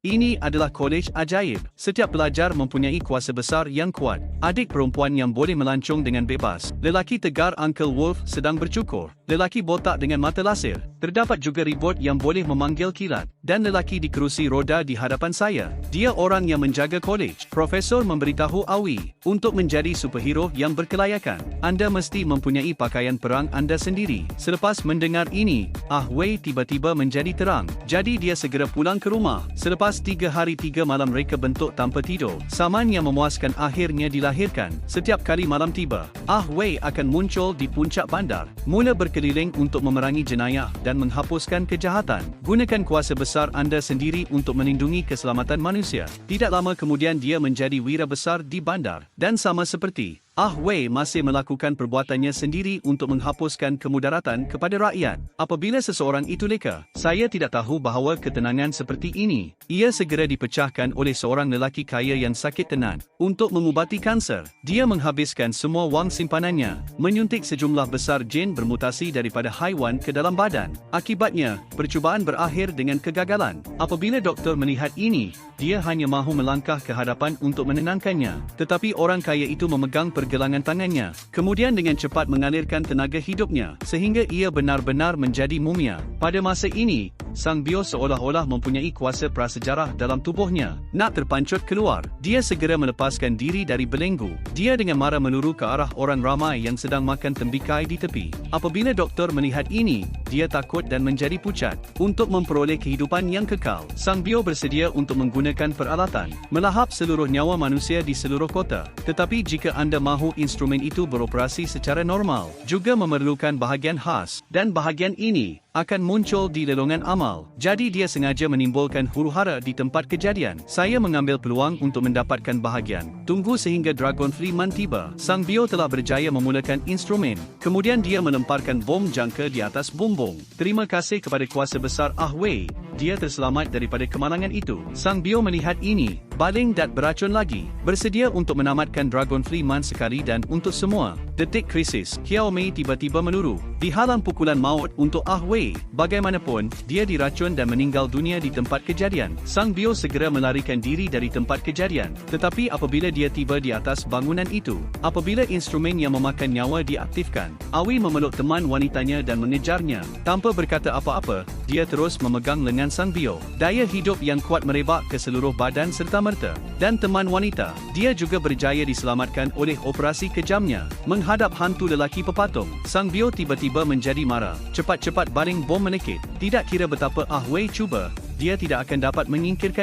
Ini adalah kolej ajaib. Setiap pelajar mempunyai kuasa besar yang kuat. Adik perempuan yang boleh melancong dengan bebas. Lelaki tegar Uncle Wolf sedang bercukur. Lelaki botak dengan mata lasir. Terdapat juga ribot yang boleh memanggil kilat. Dan lelaki di kerusi roda di hadapan saya. Dia orang yang menjaga kolej. Profesor memberitahu Awi, untuk menjadi superhero yang berkelayakan, anda mesti mempunyai pakaian perang anda sendiri. Selepas mendengar ini, Wei tiba-tiba menjadi terang. Jadi dia segera pulang ke rumah. Selepas 3 hari 3 malam mereka bentuk tanpa tidur. Saman yang memuaskan akhirnya dilahirkan. Setiap kali malam tiba, Wei akan muncul di puncak bandar. Mula berkeliling untuk memerangi jenayah dan menghapuskan kejahatan. Gunakan kuasa besar anda sendiri untuk melindungi keselamatan manusia. Tidak lama kemudian dia menjadi wira besar di bandar. Dan sama seperti Wei masih melakukan perbuatannya sendiri untuk menghapuskan kemudaratan kepada rakyat. Apabila seseorang itu leka, saya tidak tahu bahawa ketenangan seperti ini. Ia segera dipecahkan oleh seorang lelaki kaya yang sakit tenan. Untuk mengubati kanser, dia menghabiskan semua wang simpanannya, menyuntik sejumlah besar jin bermutasi daripada haiwan ke dalam badan. Akibatnya, percubaan berakhir dengan kegagalan. Apabila doktor melihat ini, dia hanya mahu melangkah ke hadapan untuk menenangkannya. Tetapi orang kaya itu memegang pergelangan tangannya, kemudian dengan cepat mengalirkan tenaga hidupnya, sehingga ia benar-benar menjadi mumia. Pada masa ini, Sang Bio seolah-olah mempunyai kuasa prasejarah dalam tubuhnya. Nak terpancut keluar, dia segera melepaskan diri dari belenggu. Dia dengan marah meluru ke arah orang ramai yang sedang makan tembikai di tepi. Apabila doktor melihat ini, dia takut dan menjadi pucat. Untuk memperoleh kehidupan yang kekal, Sang Bio bersedia untuk menggunakan peralatan, melahap seluruh nyawa manusia di seluruh kota. Tetapi jika anda mahu instrumen itu beroperasi secara normal, juga memerlukan bahagian khas, dan bahagian ini akan muncul di lelongan amal. Jadi dia sengaja menimbulkan huru-hara di tempat kejadian. Saya mengambil peluang untuk mendapatkan bahagian. Tunggu sehingga Dragon Freeman tiba. Sang Bio telah berjaya memulakan instrumen. Kemudian dia melemparkan bom jangka di atas bumbung. Terima kasih kepada kuasa besar Wei. Dia terselamat daripada kemalangan itu. Sang Bio melihat ini, baling dan beracun lagi. Bersedia untuk menamatkan Dragon Freeman sekali dan untuk semua. Detik krisis, Xiao Mei tiba-tiba meluru. Dihalang pukulan maut untuk Wei. Bagaimanapun, dia diracun dan meninggal dunia di tempat kejadian. Sang Bio segera melarikan diri dari tempat kejadian. Tetapi apabila dia tiba di atas bangunan itu, apabila instrumen yang memakan nyawa diaktifkan, Awi memeluk teman wanitanya dan mengejarnya. Tanpa berkata apa-apa, dia terus memegang lengan Sang Bio. Daya hidup yang kuat merebak ke seluruh badan serta-merta. Dan teman wanita, dia juga berjaya diselamatkan oleh operasi kejamnya. Menghadap hantu lelaki pepatung, Sang Bio tiba-tiba menjadi marah. Cepat-cepat baling bom menekit. Tidak kira betapa Wei cuba, dia tidak akan dapat menyingkirkan